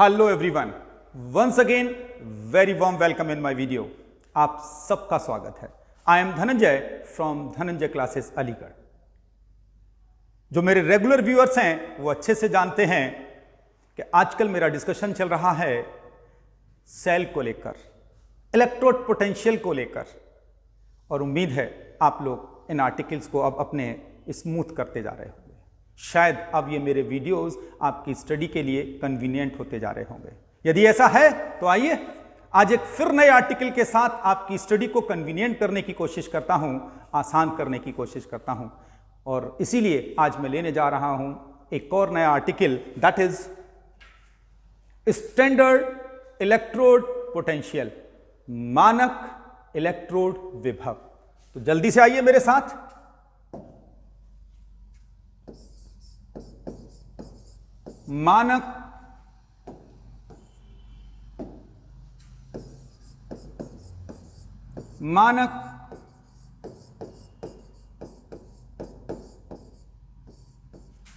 Hello everyone, once again very warm welcome in my video. आप सबका स्वागत है। I am Dhananjay from Dhananjay classes Aligarh. जो मेरे रेगुलर व्यूअर्स हैं वो अच्छे से जानते हैं कि आजकल मेरा डिस्कशन चल रहा है सेल को लेकर, इलेक्ट्रोड पोटेंशियल को लेकर, और उम्मीद है आप लोग इन आर्टिकल्स को अब अपने स्मूथ करते जा रहे होंगे। शायद अब ये मेरे वीडियोस आपकी स्टडी के लिए कन्वीनियंट होते जा रहे होंगे। यदि ऐसा है तो आइए आज एक फिर नए आर्टिकल के साथ आपकी स्टडी को कन्वीनियंट करने की कोशिश करता हूं, आसान करने की कोशिश करता हूं। और इसीलिए आज मैं लेने जा रहा हूं एक और नया article, that is standard electrode potential, मानक इलेक्ट्रोड विभव। तो जल्दी से आइए मेरे साथ। मानक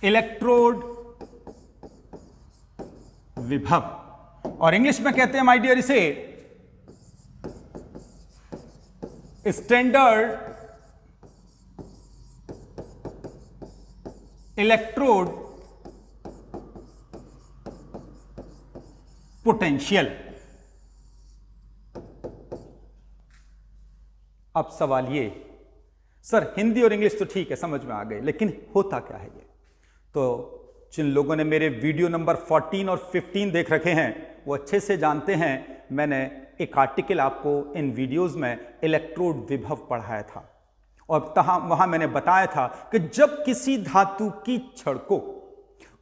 इलेक्ट्रोड विभव, और इंग्लिश में कहते हैं माय डियर इसे स्टैंडर्ड इलेक्ट्रोड पोटेंशियल। अब सवाल ये, सर हिंदी और इंग्लिश तो ठीक है, समझ में आ गए, लेकिन होता क्या है ये? तो जिन लोगों ने मेरे वीडियो नंबर 14 और 15 देख रखे हैं वो अच्छे से जानते हैं। मैंने एक आर्टिकल आपको इन वीडियोस में इलेक्ट्रोड विभव पढ़ाया था, और वहां मैंने बताया था कि जब किसी धातु की छड़ को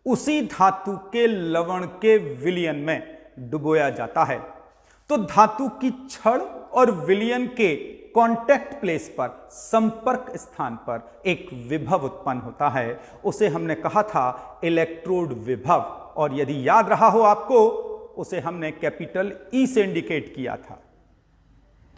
उसी धातु के लवण के विलयन में डुबोया जाता है तो धातु की छड़ और विलयन के कांटेक्ट प्लेस पर, संपर्क स्थान पर एक विभव उत्पन्न होता है। उसे हमने कहा था इलेक्ट्रोड विभव, और यदि याद रहा हो आपको, उसे हमने कैपिटल ई से इंडिकेट किया था।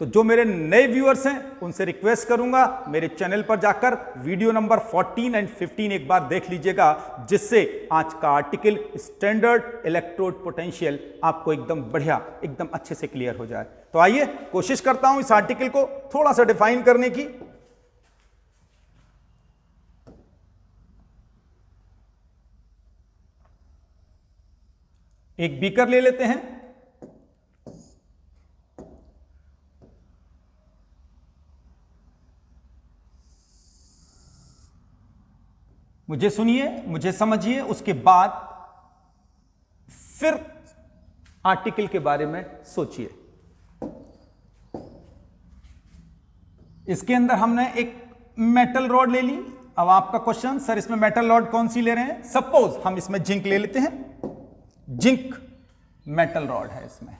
तो जो मेरे नए व्यूअर्स हैं उनसे रिक्वेस्ट करूंगा मेरे चैनल पर जाकर वीडियो नंबर 14 एंड 15 एक बार देख लीजिएगा, जिससे आज का आर्टिकल स्टैंडर्ड इलेक्ट्रोड पोटेंशियल आपको एकदम बढ़िया, एकदम अच्छे से क्लियर हो जाए। तो आइए कोशिश करता हूं इस आर्टिकल को थोड़ा सा डिफाइन करने की। एक बीकर ले लेते हैं, मुझे सुनिए, मुझे समझिए, उसके बाद फिर आर्टिकल के बारे में सोचिए। इसके अंदर हमने एक मेटल रॉड ले ली। अब आपका क्वेश्चन, सर इसमें मेटल रॉड कौन सी ले रहे हैं? सपोज हम इसमें जिंक ले लेते हैं, जिंक मेटल रॉड है इसमें,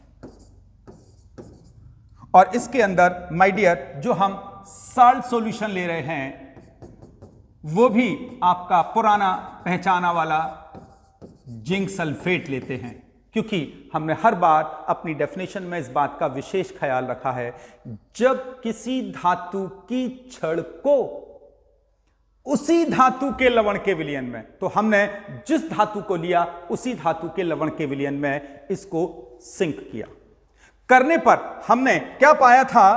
और इसके अंदर माय डियर जो हम साल्ट सॉल्यूशन ले रहे हैं वो भी आपका पुराना पहचाना वाला जिंक सल्फेट लेते हैं, क्योंकि हमने हर बार अपनी डेफिनेशन में इस बात का विशेष ख्याल रखा है, जब किसी धातु की छड़ को उसी धातु के लवण के विलयन में, तो हमने जिस धातु को लिया उसी धातु के लवण के विलयन में इसको सिंक किया। करने पर हमने क्या पाया था?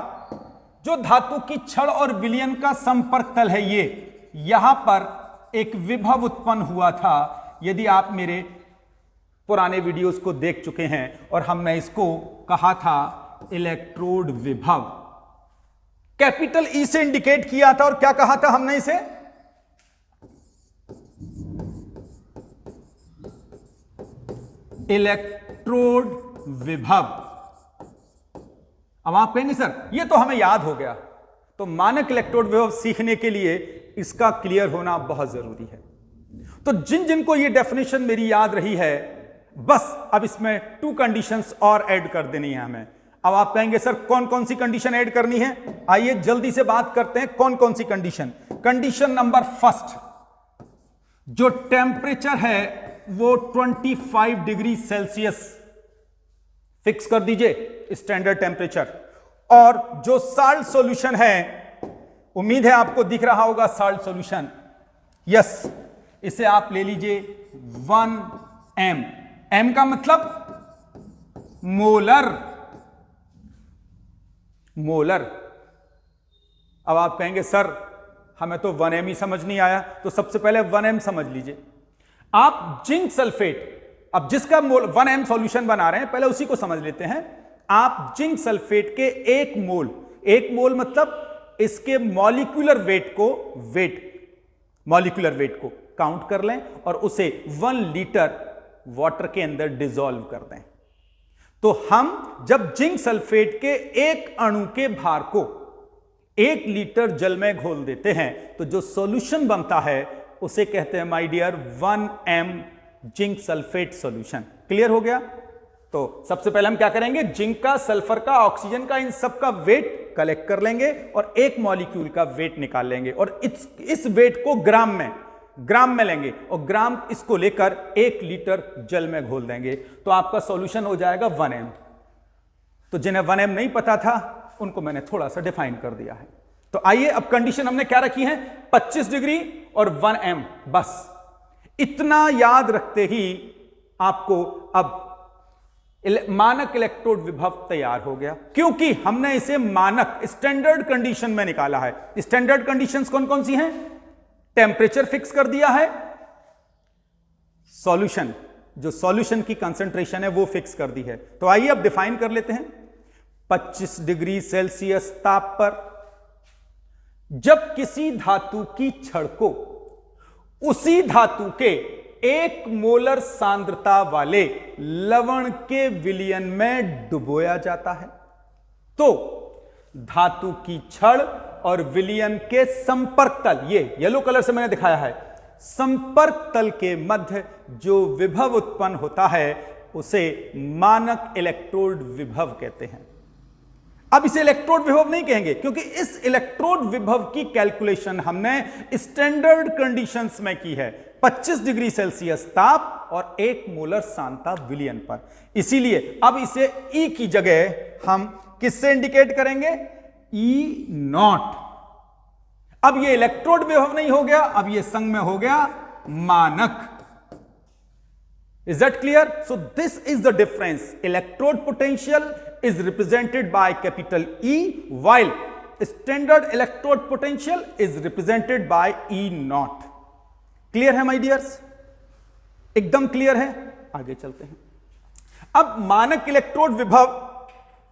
जो धातु की छड़ और विलयन का संपर्क तल है ये, यहां पर एक विभव उत्पन्न हुआ था। यदि आप मेरे पुराने वीडियोस को देख चुके हैं, और हमने इसको कहा था इलेक्ट्रोड विभव, कैपिटल ई से इंडिकेट किया था। और क्या कहा था हमने इसे? इलेक्ट्रोड विभव। अब आप कहेंगे सर ये तो हमें याद हो गया। तो मानक इलेक्ट्रोड विभव सीखने के लिए इसका क्लियर होना बहुत जरूरी है। तो जिन जिन को ये डेफिनेशन मेरी याद रही है, बस अब इसमें 2 कंडीशंस और ऐड कर देनी है हमें। अब आप कहेंगे सर कौन कौन सी कंडीशन ऐड करनी है? आइए जल्दी से बात करते हैं कौन कौन सी कंडीशन। कंडीशन नंबर फर्स्ट, जो टेम्परेचर है वो 25 डिग्री सेल्सियस फिक्स कर दीजिए स्टैंडर्ड टेम्परेचर, और जो साल्ट सॉल्यूशन है, उम्मीद है आपको दिख रहा होगा साल्ट सॉल्यूशन, यस, इसे आप ले लीजिए 1 m। m का मतलब मोलर। मोलर। अब आप कहेंगे सर हमें तो 1m ही समझ नहीं आया, तो सबसे पहले 1m समझ लीजिए। आप जिंक सल्फेट, अब जिसका मोल 1m सॉल्यूशन बना रहे हैं, पहले उसी को समझ लेते हैं। आप जिंक सल्फेट के एक मोल मतलब इसके मॉलिक्यूलर वेट को काउंट कर लें और उसे 1 लीटर वाटर के अंदर डिसॉल्व कर दें। तो हम जब जिंक सल्फेट के एक अणु के भार को 1 लीटर जल में घोल देते हैं तो जो सॉल्यूशन बनता है उसे कहते हैं my dear 1m zinc sulphate solution. Clear हो गया? तो सबसे पहले हम क्या करेंगे, जिंक का, सल्फर का, ऑक्सीजन का, इन सब का वेट कलेक्ट कर लेंगे और एक मॉलिक्यूल का वेट निकाल लेंगे और इस वेट को ग्राम में लेंगे और ग्राम इसको लेकर 1 लीटर जल में घोल देंगे तो आपका सॉल्यूशन हो जाएगा 1m। तो जिन्हें 1m नहीं पता था उनको मैंने थोड़ा सा डिफाइन कर दिया है। तो आइए अब कंडीशन हमने क्या रखी है, 25 डिग्री और 1m। बस इतना याद रखते ही आपको अब मानक इलेक्ट्रोड विभव तैयार हो गया, क्योंकि हमने इसे मानक स्टैंडर्ड कंडीशन में निकाला है। स्टैंडर्ड कंडीशंस कौन कौन सी हैं? टेम्परेचर फिक्स कर दिया है, सॉल्यूशन, जो सॉल्यूशन की कंसंट्रेशन है वो फिक्स कर दी है। तो आइए अब डिफाइन कर लेते हैं। 25 डिग्री सेल्सियस ताप पर जब किसी धातु की छड़ को उसी धातु के 1 मोलर सांद्रता वाले लवण के विलयन में डुबोया जाता है तो धातु की छड़ और विलयन के संपर्क तल, ये येलो कलर से मैंने दिखाया है, संपर्क तल के मध्य जो विभव उत्पन्न होता है उसे मानक इलेक्ट्रोड विभव कहते हैं। अब इसे इलेक्ट्रोड विभव नहीं कहेंगे क्योंकि इस इलेक्ट्रोड विभव की कैलकुलेशन हमने स्टैंडर्ड कंडीशंस में की है, 25 डिग्री सेल्सियस ताप और 1 मोलर सांद्रता विलयन पर। इसीलिए अब इसे ई की जगह हम किससे इंडिकेट करेंगे, E0। अब ये इलेक्ट्रोड विभव नहीं हो गया, अब ये संग में हो गया मानक। Is that clear? So this is the difference. Electrode potential is represented by capital E, while standard electrode potential is represented by E0. Clear है my dears? एकदम क्लियर है। आगे चलते हैं। अब मानक इलेक्ट्रोड विभव,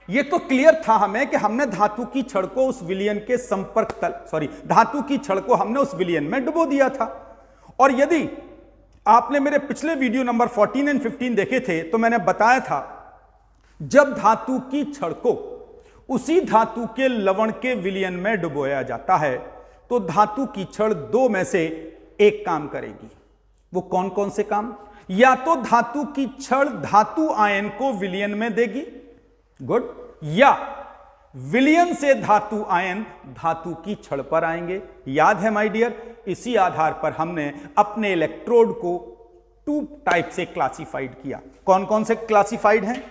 ये तो क्लियर था हमें कि हमने धातु की छड़ को उस विलयन के संपर्क तल, धातु की छड़ को हमने उस विलयन में डुबो दिया था। और यदि आपने मेरे पिछले वीडियो नंबर 14 और 15 देखे थे तो मैंने बताया था जब धातु की छड़ को उसी धातु के लवण के विलयन में डुबोया जाता है तो धातु की छड़ 2 में से एक काम करेगी। वो कौन कौन से काम? या तो धातु की छड़ धातु आयन को विलयन में देगी, गुड, या विलयन से धातु आयन धातु की छड़ पर आएंगे। याद है माय डियर? इसी आधार पर हमने अपने इलेक्ट्रोड को 2 टाइप से क्लासिफाइड किया। कौन कौन से क्लासिफाइड हैं?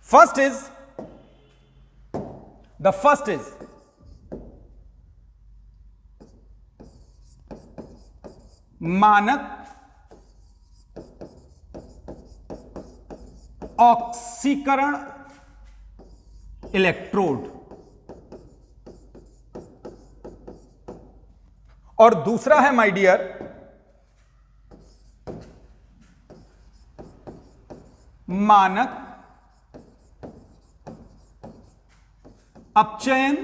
फर्स्ट इज मानक ऑक्सीकरण इलेक्ट्रोड और दूसरा है माय डियर मानक अपचयन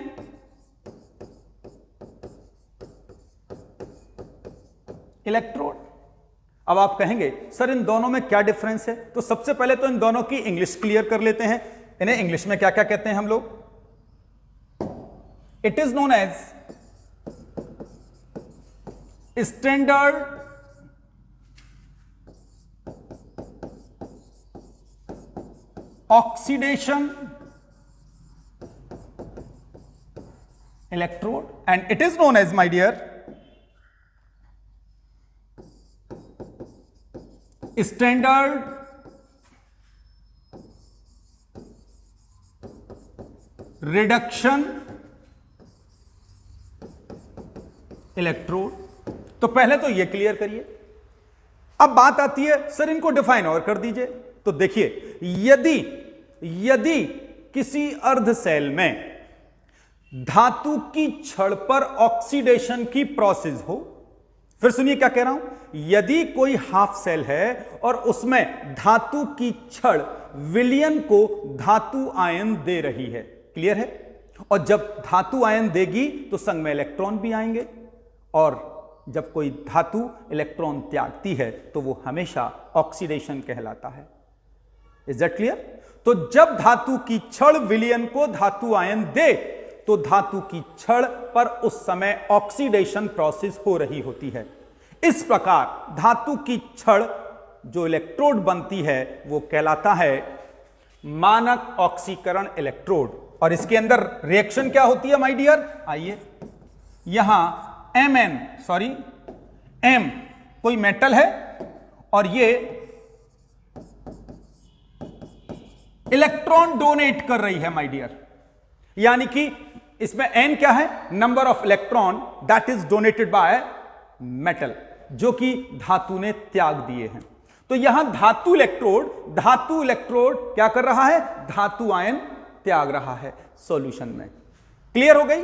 इलेक्ट्रोड। अब आप कहेंगे सर इन दोनों में क्या डिफरेंस है? तो सबसे पहले तो इन दोनों की इंग्लिश क्लियर कर लेते हैं। इन्हें इंग्लिश में क्या क्या कहते हैं हम लोग? It is known as standard oxidation electrode and it is known as, my dear, standard reduction electrode। तो पहले तो ये क्लियर करिए। अब बात आती है सर इनको डिफाइन और कर दीजिए। तो देखिए, यदि यदि किसी अर्ध सेल में धातु की छड़ पर ऑक्सीडेशन की प्रोसेस हो, फिर सुनिए क्या कह रहा हूं, यदि कोई हाफ सेल है और उसमें धातु की छड़ विलयन को धातु आयन दे रही है, क्लियर है, और जब धातु आयन देगी तो संग में इलेक्ट्रॉन भी आएंगे, और जब कोई धातु इलेक्ट्रॉन त्यागती है तो वो हमेशा ऑक्सीडेशन कहलाता है। Is that clear? तो जब धातु की छड़ विलयन को धातु आयन दे तो धातु की छड़ पर उस समय ऑक्सीडेशन प्रोसेस हो रही होती है। इस प्रकार धातु की छड़ जो इलेक्ट्रोड बनती है वो कहलाता है मानक ऑक्सीकरण इलेक्ट्रोड। और इसके अंदर रिएक्शन क्या होती है माय डियर? आइए, यहां एम कोई मेटल है और ये इलेक्ट्रॉन डोनेट कर रही है माय डियर, यानी कि इसमें एन क्या है? Number of electron that is donated by metal, जो कि धातु ने त्याग दिए हैं। तो यहां धातु इलेक्ट्रोड क्या कर रहा है? धातु आयन त्याग रहा है सॉल्यूशन में। क्लियर हो गई?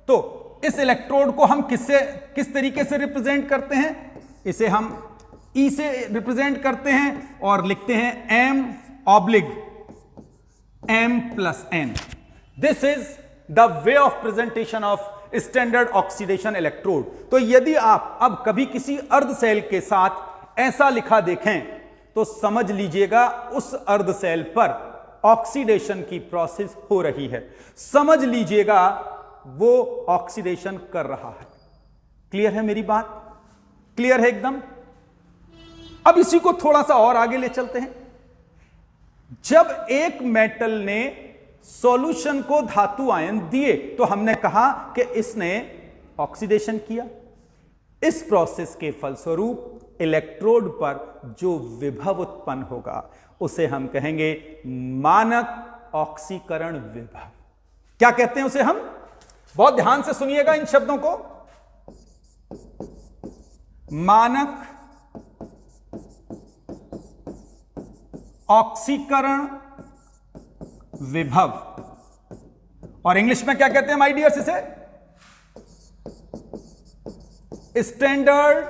तो इस इलेक्ट्रोड को हम किस तरीके से रिप्रेजेंट करते हैं? इसे हम ई से रिप्रेजेंट करते हैं और लिखते हैं M/M+N। This is the way of presentation of standard oxidation electrode. तो यदि आप अब कभी किसी अर्ध सेल के साथ ऐसा लिखा देखें तो समझ लीजिएगा उस अर्ध सेल पर ऑक्सीडेशन की प्रोसेस हो रही है, समझ लीजिएगा वो ऑक्सीडेशन कर रहा है। क्लियर है मेरी बात? क्लियर है एकदम? अब इसी को थोड़ा सा और आगे ले चलते हैं। जब एक मेटल ने सॉल्यूशन को धातु आयन दिए तो हमने कहा कि इसने ऑक्सीडेशन किया। इस प्रोसेस के फलस्वरूप इलेक्ट्रोड पर जो विभव उत्पन्न होगा उसे हम कहेंगे मानक ऑक्सीकरण विभव। क्या कहते हैं उसे हम? बहुत ध्यान से सुनिएगा इन शब्दों को। मानक ऑक्सीकरण विभव, और इंग्लिश में क्या कहते हैं माय डियर्स इसे? Standard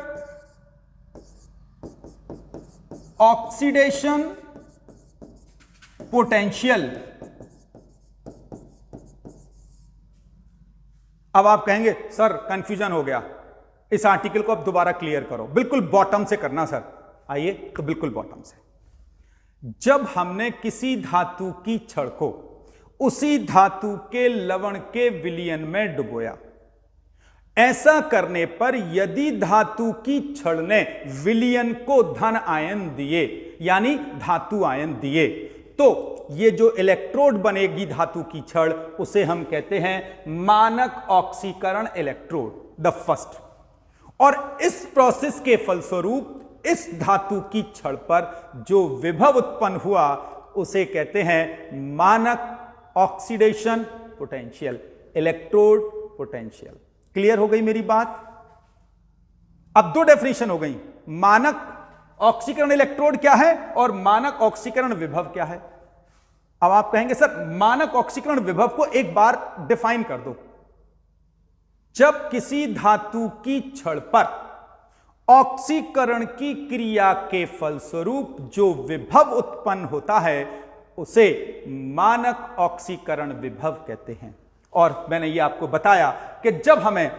oxidation potential. अब आप कहेंगे सर कंफ्यूजन हो गया, इस आर्टिकल को अब दोबारा क्लियर करो। बिल्कुल बॉटम से करना सर। आइए, तो बिल्कुल बॉटम से। जब हमने किसी धातु की छड़ को उसी धातु के लवण के विलयन में डुबोया, ऐसा करने पर यदि धातु की छड़ ने विलयन को धन आयन दिए, यानी धातु आयन दिए, तो ये जो इलेक्ट्रोड बनेगी धातु की छड़, उसे हम कहते हैं मानक ऑक्सीकरण इलेक्ट्रोड, द फर्स्ट। और इस प्रोसेस के फलस्वरूप इस धातु की छड़ पर जो विभव उत्पन्न हुआ उसे कहते हैं मानक oxidation potential, electrode potential. Clear हो गई मेरी बात? अब दो डेफिनेशन हो गई, मानक ऑक्सीकरण इलेक्ट्रोड क्या है और मानक ऑक्सीकरण विभव क्या है। अब आप कहेंगे सर मानक ऑक्सीकरण विभव को एक बार डिफाइन कर दो। जब किसी धातु की छड़ पर ऑक्सीकरण की क्रिया के फलस्वरूप जो विभव उत्पन्न होता है उसे मानक ऑक्सीकरण विभव कहते हैं। और मैंने ये आपको बताया कि जब हमें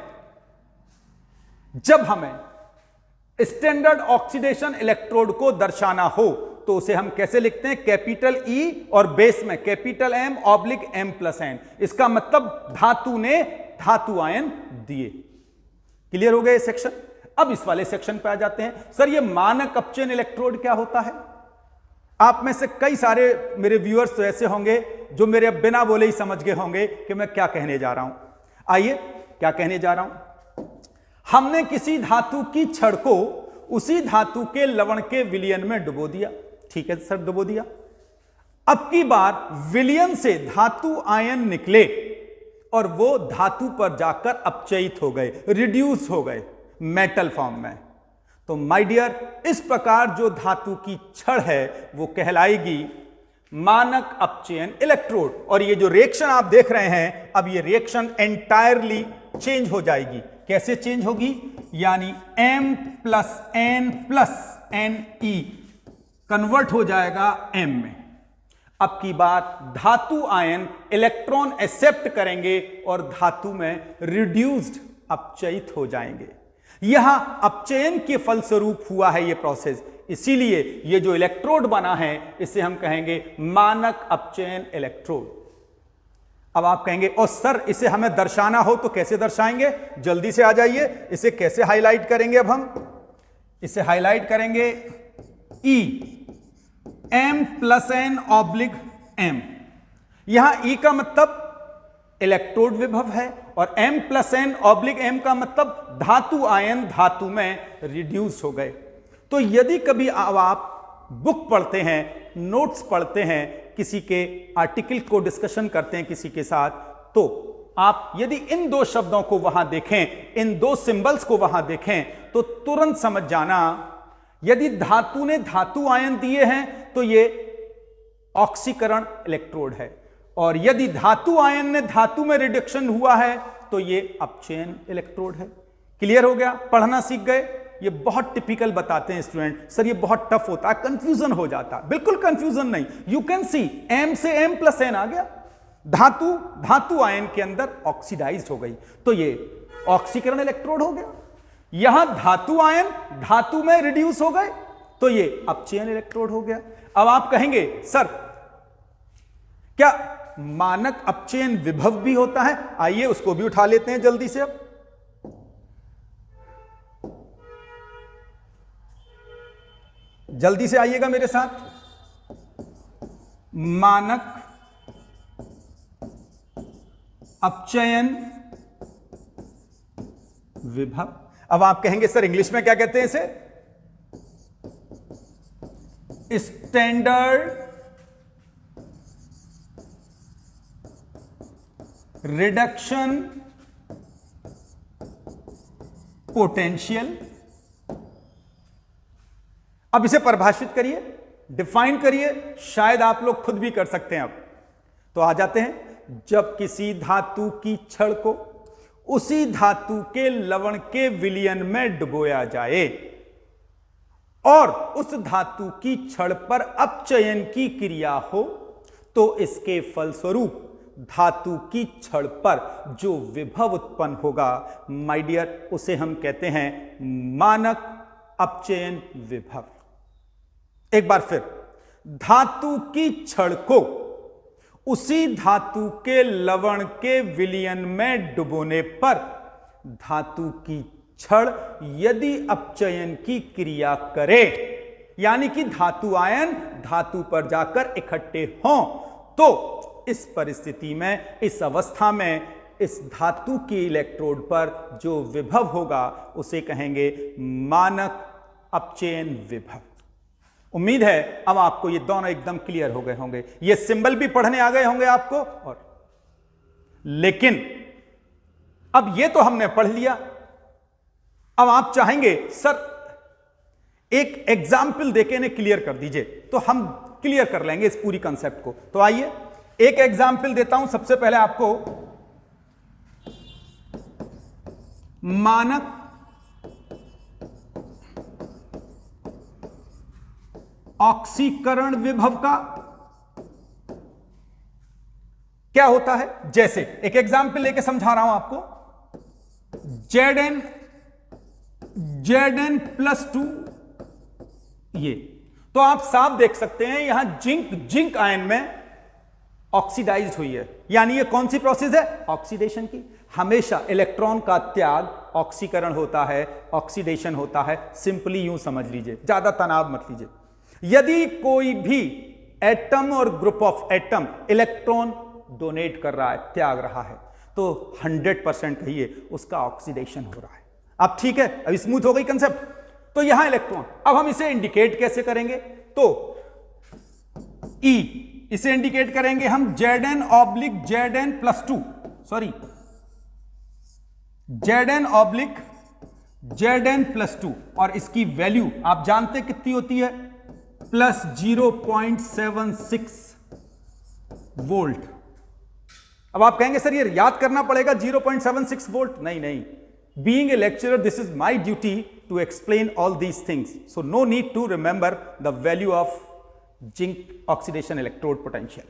स्टैंडर्ड ऑक्सीडेशन इलेक्ट्रोड को दर्शाना हो तो उसे हम कैसे लिखते हैं? कैपिटल ई और बेस में कैपिटल M/M+N। इसका मतलब धातु ने धातु आयन दिए। क्लियर हो गया सेक्शन? अब इस वाले सेक्शन पे आ जाते हैं। सर ये मानक अपचयन इलेक्ट्रोड क्या होता है? आप में से कई सारे मेरे व्यूअर्स तो ऐसे होंगे जो मेरे बिना बोले ही समझ गए होंगे कि मैं क्या कहने जा रहा हूं। आइए, क्या कहने जा रहा हूं? हमने किसी धातु की छड़ को उसी धातु के लवण के विलयन में डुबो दिया। ठीक है सर, डुबो दिया। अब की बार विलयन से धातु आयन निकले और वो धातु पर जाकर अपचयित हो गए, रिड्यूस हो गए मेटल फॉर्म में। तो माय डियर, इस प्रकार जो धातु की छड़ है वो कहलाएगी मानक अपचयन इलेक्ट्रोड। और ये जो रिएक्शन आप देख रहे हैं, अब ये रिएक्शन एंटायरली चेंज हो जाएगी। कैसे चेंज होगी? यानी M प्लस Ne कन्वर्ट हो जाएगा M में। अब की बात, धातु आयन इलेक्ट्रॉन एक्सेप्ट करेंगे और धातु में रिड्यूस्ड अपचयित हो जाएंगे। यहां अपचयन के फलस्वरूप हुआ है यह प्रोसेस, इसीलिए ये जो इलेक्ट्रोड बना है इसे हम कहेंगे मानक अपचयन इलेक्ट्रोड। अब आप कहेंगे ओ सर, इसे हमें दर्शाना हो तो कैसे दर्शाएंगे? जल्दी से आ जाइए, इसे कैसे हाईलाइट करेंगे? अब हम इसे हाईलाइट करेंगे E, M plus N oblique M। यहां E का मतलब इलेक्ट्रोड विभव है और M plus N oblique M का मतलब धातु आयन धातु में रिड्यूस हो गए। तो यदि कभी आप बुक पढ़ते हैं, नोट्स पढ़ते हैं, किसी के आर्टिकल को डिस्कशन करते हैं किसी के साथ, तो आप यदि इन दो शब्दों को वहां देखें, इन दो सिंबल्स को वहां देखें, तो तुरंत समझ जाना, यदि धातु ने धातु आयन दिए हैं तो ये ऑक्सीकरण इलेक्ट्रोड है, और यदि धातु आयन ने धातु में रिडक्शन हुआ है तो ये अपचयन इलेक्ट्रोड है। क्लियर हो गया? पढ़ना सीख गए? ये बहुत टिपिकल बताते हैं स्टूडेंट, सर ये बहुत टफ होता है, कंफ्यूजन हो जाता है। बिल्कुल कंफ्यूजन नहीं, यू कैन सी M से M प्लस N आ गया, धातु आयन के अंदर ऑक्सीडाइज्ड हो गई, तो ये ऑक्सीकरण इलेक्ट्रोड हो गया। यहां धातु आयन धातु में रिड्यूस हो गए तो ये अपचयन इलेक्ट्रोड हो गया। अब आप कहेंगे सर क्या मानक अपचयन विभव भी होता है? आइए उसको भी उठा लेते हैं जल्दी से। अब जल्दी से आइएगा मेरे साथ। मानक अपचयन विभव। अब आप कहेंगे सर इंग्लिश में क्या कहते हैं इसे? Standard reduction potential. अब इसे परिभाषित करिए, डिफाइन करिए, शायद आप लोग खुद भी कर सकते हैं। अब तो आ जाते हैं, जब किसी धातु की छड़ को उसी धातु के लवण के विलयन में डुबोया जाए और उस धातु की छड़ पर अपचयन की क्रिया हो, तो इसके फलस्वरूप धातु की छड़ पर जो विभव उत्पन्न होगा माय डियर, उसे हम कहते हैं मानक अपचयन विभव। एक बार फिर, धातु की छड़ को उसी धातु के लवण के विलयन में डुबोने पर धातु की छड़ यदि अपचयन की क्रिया करे, यानी कि धातु आयन धातु पर जाकर इकट्ठे हों, तो इस परिस्थिति में, इस अवस्था में, इस धातु के इलेक्ट्रोड पर जो विभव होगा उसे कहेंगे मानक अपचयन विभव। उम्मीद है अब आपको ये दोनों एकदम क्लियर हो गए होंगे, ये सिंबल भी पढ़ने आ गए होंगे आपको। और लेकिन अब ये तो हमने पढ़ लिया, अब आप चाहेंगे सर एक एग्जाम्पल देके इन्हें क्लियर कर दीजिए, तो हम क्लियर कर लेंगे इस पूरी कंसेप्ट को। तो आइए एक एग्जाम्पल देता हूं सबसे पहले आपको। मानक ऑक्सीकरण विभव का क्या होता है, जैसे एक एग्जाम्पल लेके समझा रहा हूं आपको। Zn प्लस 2, ये तो आप साफ देख सकते हैं यहां जिंक आयन में ऑक्सीडाइज्ड हुई है, यानी ये कौन सी प्रोसेस है? ऑक्सीडेशन की। हमेशा इलेक्ट्रॉन का त्याग ऑक्सीकरण होता है, ऑक्सीडेशन होता है, सिंपली यूं समझ लीजिए, ज्यादा तनाव मत लीजिए। यदि कोई भी एटम और group of atom electron donate कर रहा है, त्याग रहा है, तो 100% कहिए उसका ऑक्सीडेशन हो रहा है। अब ठीक है, अब स्मूथ हो गई कंसेप्ट। तो यहां इलेक्ट्रॉन, अब हम इसे इंडिकेट कैसे करेंगे? तो E, इसे इंडिकेट करेंगे हम Zn oblique Zn plus 2, sorry Zn oblique Zn+2 और इसकी वैल्यू आप जानते कितनी होती है, प्लस 0.76 वोल्ट। अब आप कहेंगे सर ये याद करना पड़ेगा 0.76 वोल्ट। नहीं नहीं, being a lecturer this is my duty to explain all these things, so no need to remember the value of zinc oxidation electrode potential,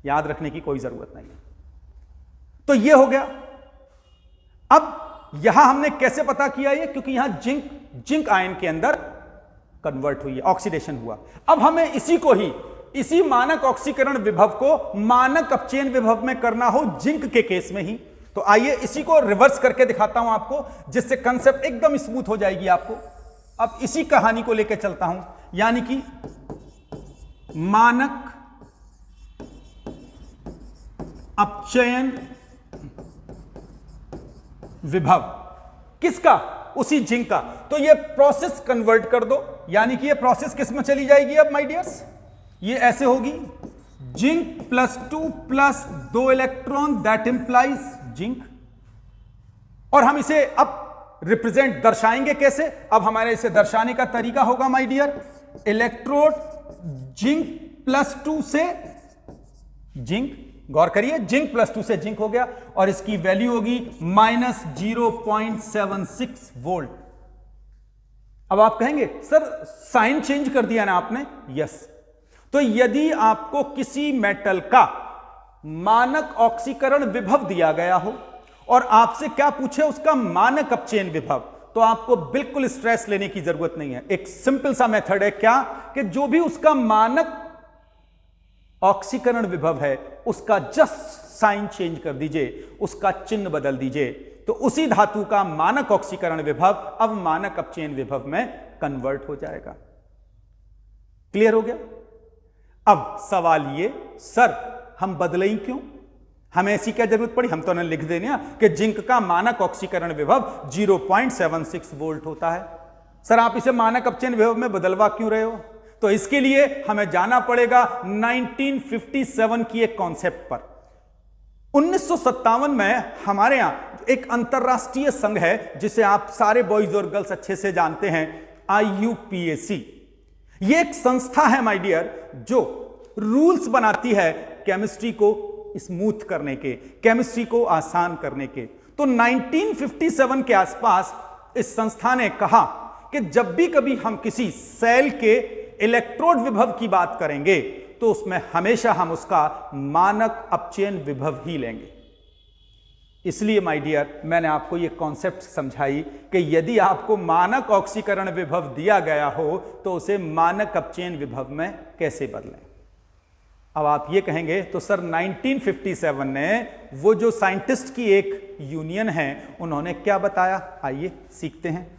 याद रखने की कोई जरूरत नहीं है। तो ये हो गया। अब यहां हमने कैसे पता किया ये, क्योंकि यहां जिंक आयन के अंदर कन्वर्ट हुई है, ऑक्सीडेशन हुआ। अब हमें इसी को ही, इसी मानक ऑक्सीकरण विभव को मानक अपचयन विभव में करना हो जिंक के केस में ही, तो आइए इसी को रिवर्स करके दिखाता हूं आपको, जिससे कंसेप्ट एकदम स्मूथ हो जाएगी आपको। अब इसी कहानी को लेकर चलता हूं, यानी कि मानक अपचयन विभव किसका, उसी जिंक का। तो ये प्रोसेस कन्वर्ट कर दो, यानी कि ये प्रोसेस किस में चली जाएगी अब माय डियर्स, ये ऐसे होगी zinc +2 + 2 electron that implies zinc. और हम इसे अब रिप्रेजेंट दर्शाएंगे कैसे, अब हमारे इसे दर्शाने का तरीका होगा माय डियर, इलेक्ट्रोड जिंक +2 से जिंक, गौर करिए जिंक +2 से जिंक हो गया और इसकी वैल्यू होगी -0.76 वोल्ट। अब आप कहेंगे सर साइन चेंज कर दिया ना आपने, यस। तो यदि आपको किसी मेटल का मानक ऑक्सीकरण विभव दिया गया हो और आपसे क्या पूछे उसका मानक अपचयन विभव, तो आपको बिल्कुल स्ट्रेस लेने की जरूरत नहीं है। एक सिंपल सा मेथड है क्या, कि जो भी उसका मानक ऑक्सीकरण विभव है उसका जस्ट साइन चेंज कर दीजिए, उसका चिन्ह बदल दीजिए, तो उसी धातु का मानक ऑक्सीकरण विभव अब मानक अपचयन विभव में कन्वर्ट हो जाएगा। क्लियर हो गया। अब सवाल ये, सर हम बदले ही क्यों, हमें ऐसी क्या जरूरत पड़ी, हम तो ने लिख देने कि जिंक का मानक ऑक्सीकरण विभव 0.76 वोल्ट होता है। सर आप इसे मानक अपचयन विभव में बदलवा क्यों रहे हो, तो इसके लिए हमें जाना पड़ेगा 1957 की एक कॉन्सेप्ट पर। 1957 में हमारे यहां एक अंतरराष्ट्रीय संघ है जिसे आप सारे बॉयज और गर्ल्स अच्छे से जानते हैं, IUPAC। यह एक संस्था है माय डियर जो रूल्स बनाती है केमिस्ट्री को स्मूथ करने के, केमिस्ट्री को आसान करने के। तो 1957 के आसपास इस संस्था ने कहा कि जब भी कभी हम किसी सेल के इलेक्ट्रोड विभव की बात करेंगे तो उसमें हमेशा हम उसका मानक अपचयन विभव ही लेंगे। इसलिए माय डियर मैंने आपको यह कॉन्सेप्ट समझाई कि यदि आपको मानक ऑक्सीकरण विभव दिया गया हो तो उसे मानक अपचयन विभव में कैसे बदलें। अब आप ये कहेंगे तो सर 1957 ने वो जो साइंटिस्ट की एक यूनियन है उन्होंने क्या बताया, आइए सीखते हैं।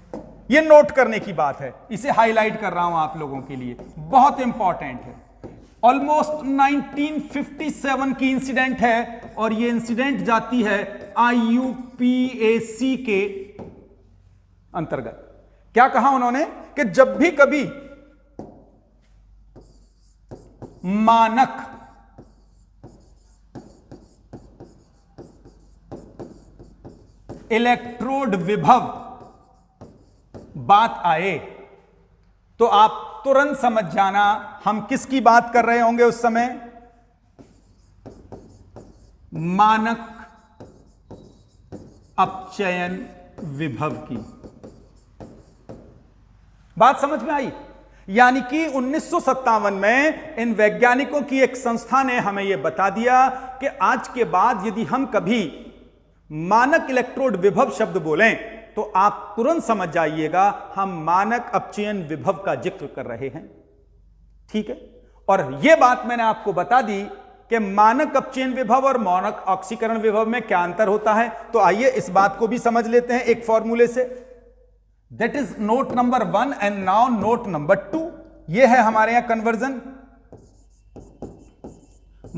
ये नोट करने की बात है, इसे हाईलाइट कर रहा हूं आप लोगों के लिए, बहुत इंपॉर्टेंट है। ऑलमोस्ट 1957 की इंसिडेंट है और ये इंसिडेंट जाती है IUPAC के अंतर्गत। क्या कहा उन्होंने कि जब भी कभी मानक इलेक्ट्रोड विभव बात आए तो आप तुरंत समझ जाना हम किसकी बात कर रहे होंगे उस समय, मानक अपचयन विभव की। बात समझ में आई। यानी कि 1957 में इन वैज्ञानिकों की एक संस्था ने हमें यह बता दिया कि आज के बाद यदि हम कभी मानक इलेक्ट्रोड विभव शब्द बोलें तो आप तुरंत समझ जाइएगा हम मानक अपचयन विभव का जिक्र कर रहे हैं। ठीक है, और यह बात मैंने आपको बता दी कि मानक अपचयन विभव और मानक ऑक्सीकरण विभव में क्या अंतर होता है। तो आइए इस बात को भी समझ लेते हैं एक फॉर्मूले से। That is note number 1 and now note number 2। यह है हमारे यहां कन्वर्जन।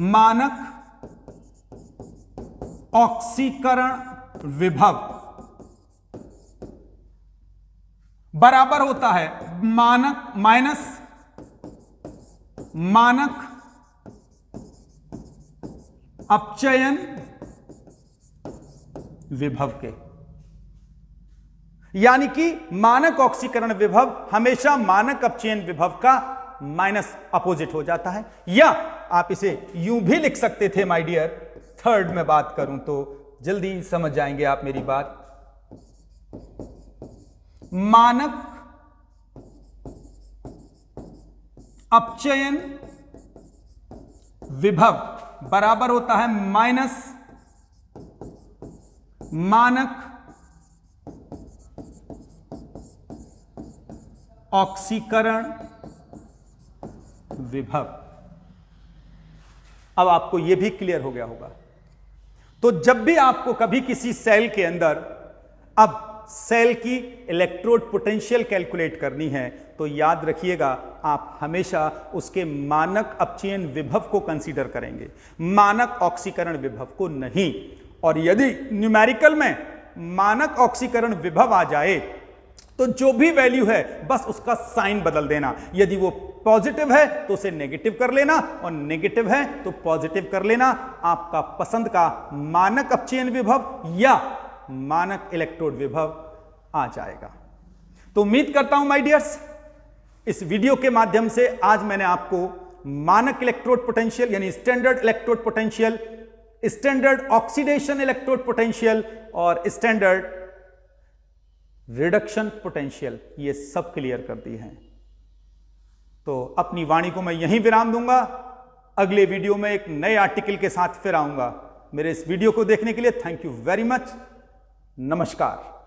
मानक ऑक्सीकरण विभव बराबर होता है मानक माइनस मानक अपचयन विभव के। यानी कि मानक ऑक्सीकरण विभव हमेशा मानक अपचयन विभव का माइनस अपोजिट हो जाता है। या आप इसे यूं भी लिख सकते थे माय डियर, थर्ड में बात करूं तो जल्दी समझ जाएंगे आप मेरी बात। मानक अपचयन विभव बराबर होता है माइनस मानक ऑक्सीकरण विभव। अब आपको यह भी क्लियर हो गया होगा। तो जब भी आपको कभी किसी सेल के अंदर अब सेल की इलेक्ट्रोड पोटेंशियल कैलकुलेट करनी है तो याद रखिएगा आप हमेशा उसके मानक अपचयन विभव को कंसीडर करेंगे, मानक ऑक्सीकरण विभव को नहीं। और यदि न्यूमेरिकल में मानक ऑक्सीकरण विभव आ जाए तो जो भी वैल्यू है बस उसका साइन बदल देना। यदि वो पॉजिटिव है तो उसे नेगेटिव कर लेना और नेगेटिव है तो पॉजिटिव कर लेना। आपका पसंद का मानक अपचयन विभव या मानक इलेक्ट्रोड विभव आ जाएगा। तो उम्मीद करता हूं माय डियर्स, इस वीडियो के माध्यम से आज मैंने आपको मानक इलेक्ट्रोड पोटेंशियल यानी standard electrode potential, standard oxidation electrode potential और स्टैंडर्ड रिडक्शन पोटेंशियल ये सब क्लियर कर दी हैं। तो अपनी वाणी को मैं यहीं विराम दूंगा। अगले वीडियो में एक नए आर्टिकल के साथ फिर आऊंगा। मेरे इस वीडियो को देखने के लिए थैंक यू वेरी मच। नमस्कार।